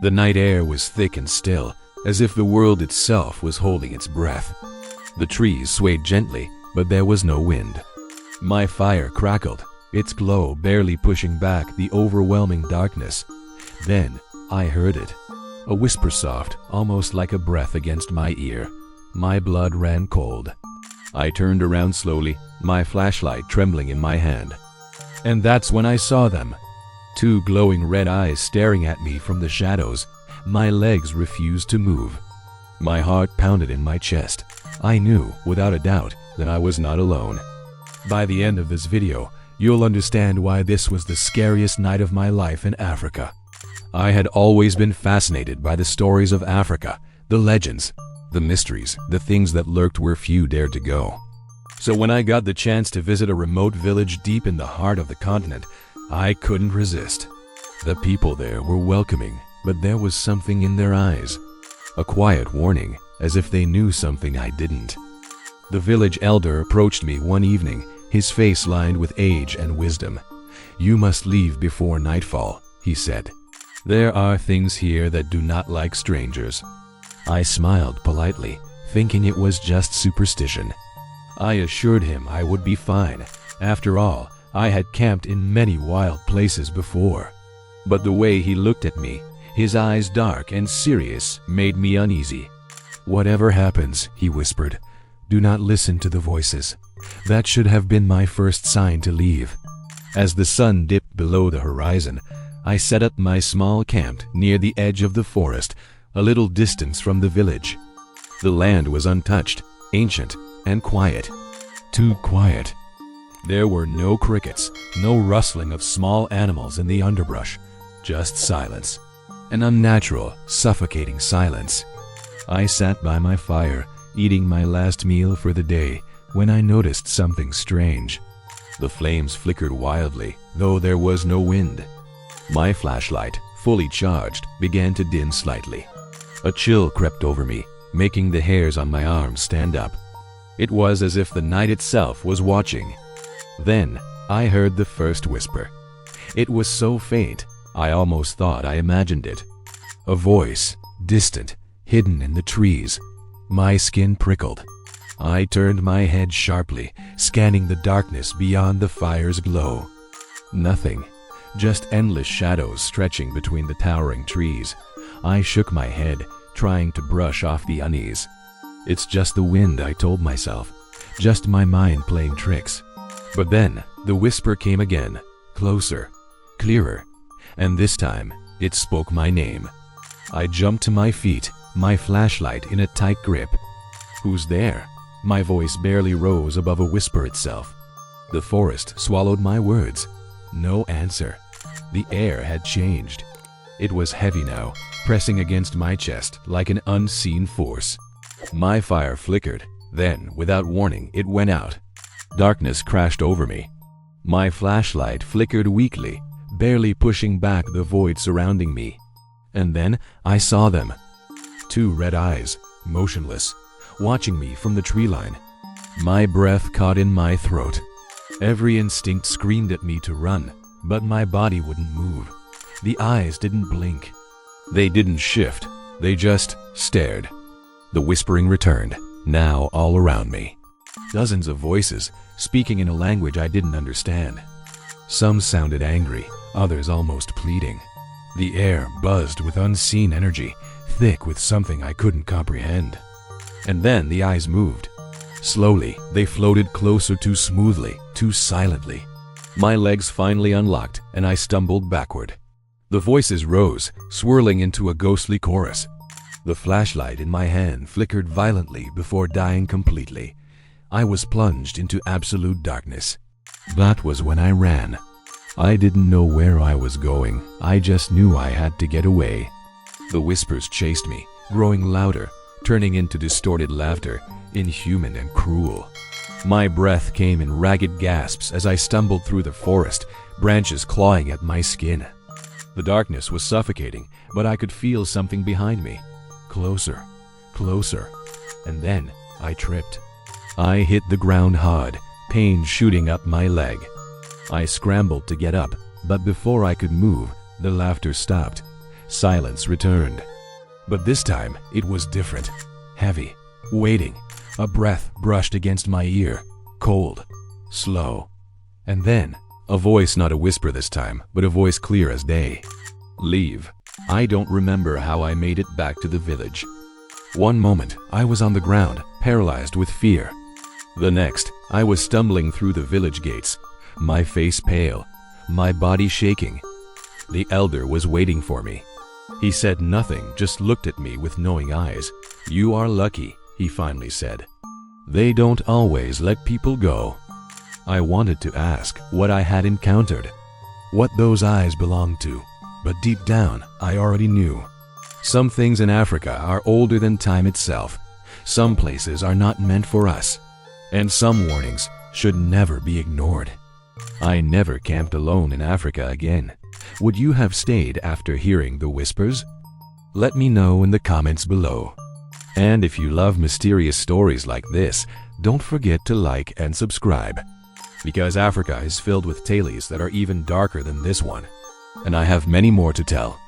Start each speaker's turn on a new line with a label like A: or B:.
A: The night air was thick and still, as if the world itself was holding its breath. The trees swayed gently, but there was no wind. My fire crackled, its glow barely pushing back the overwhelming darkness. Then I heard it. A whisper soft, almost like a breath against my ear. My blood ran cold. I turned around slowly, my flashlight trembling in my hand. And that's when I saw them. Two glowing red eyes staring at me from the shadows. My legs refused to move. My heart pounded in my chest. I knew, without a doubt, that I was not alone. By the end of this video, you'll understand why this was the scariest night of my life in Africa. I had always been fascinated by the stories of Africa, the legends, the mysteries, the things that lurked where few dared to go. So when I got the chance to visit a remote village deep in the heart of the continent, I couldn't resist. The people there were welcoming, but there was something in their eyes. A quiet warning, as if they knew something I didn't. The village elder approached me one evening, his face lined with age and wisdom. "You must leave before nightfall," he said. "There are things here that do not like strangers." I smiled politely, thinking it was just superstition. I assured him I would be fine. After all, I had camped in many wild places before. But the way he looked at me, his eyes dark and serious, made me uneasy. "Whatever happens," he whispered, "do not listen to the voices." That should have been my first sign to leave. As the sun dipped below the horizon, I set up my small camp near the edge of the forest, a little distance from the village. The land was untouched, ancient, and quiet. Too quiet. There were no crickets, no rustling of small animals in the underbrush, just silence. An unnatural, suffocating silence. I sat by my fire, eating my last meal for the day, when I noticed something strange. The flames flickered wildly, though there was no wind. My flashlight, fully charged, began to dim slightly. A chill crept over me, making the hairs on my arms stand up. It was as if the night itself was watching. Then I heard the first whisper. It was so faint, I almost thought I imagined it. A voice, distant, hidden in the trees. My skin prickled. I turned my head sharply, scanning the darkness beyond the fire's glow. Nothing, just endless shadows stretching between the towering trees. I shook my head, trying to brush off the unease. "It's just the wind," I told myself. "Just my mind playing tricks." But then, the whisper came again, closer, clearer, and this time, it spoke my name. I jumped to my feet, my flashlight in a tight grip. "Who's there?" My voice barely rose above a whisper itself. The forest swallowed my words. No answer. The air had changed. It was heavy now, pressing against my chest like an unseen force. My fire flickered, then, without warning, it went out. Darkness crashed over me. My flashlight flickered weakly, barely pushing back the void surrounding me. And then I saw them. Two red eyes, motionless, watching me from the tree line. My breath caught in my throat. Every instinct screamed at me to run, but my body wouldn't move. The eyes didn't blink. They didn't shift. They just stared. The whispering returned, now all around me. Dozens of voices, speaking in a language I didn't understand. Some sounded angry, others almost pleading. The air buzzed with unseen energy, thick with something I couldn't comprehend. And then the eyes moved. Slowly, they floated closer, too smoothly, too silently. My legs finally unlocked, and I stumbled backward. The voices rose, swirling into a ghostly chorus. The flashlight in my hand flickered violently before dying completely. I was plunged into absolute darkness. That was when I ran. I didn't know where I was going. I just knew I had to get away. The whispers chased me, growing louder, turning into distorted laughter, inhuman and cruel. My breath came in ragged gasps as I stumbled through the forest, branches clawing at my skin. The darkness was suffocating, but I could feel something behind me. Closer, closer, and then I tripped. I hit the ground hard, pain shooting up my leg. I scrambled to get up, but before I could move, the laughter stopped. Silence returned. But this time, it was different. Heavy, waiting. A breath brushed against my ear. Cold, slow. And then, a voice, not a whisper this time, but a voice clear as day. Leave. I don't remember how I made it back to the village. One moment, I was on the ground, paralyzed with fear. The next, I was stumbling through the village gates, my face pale, my body shaking. The elder was waiting for me. He said nothing, just looked at me with knowing eyes. "You are lucky," he finally said. "They don't always let people go." I wanted to ask what I had encountered, what those eyes belonged to, but deep down, I already knew. Some things in Africa are older than time itself. Some places are not meant for us. And some warnings should never be ignored. I never camped alone in Africa again. Would you have stayed after hearing the whispers? Let me know in the comments below. And if you love mysterious stories like this, don't forget to like and subscribe. Because Africa is filled with tales that are even darker than this one. And I have many more to tell.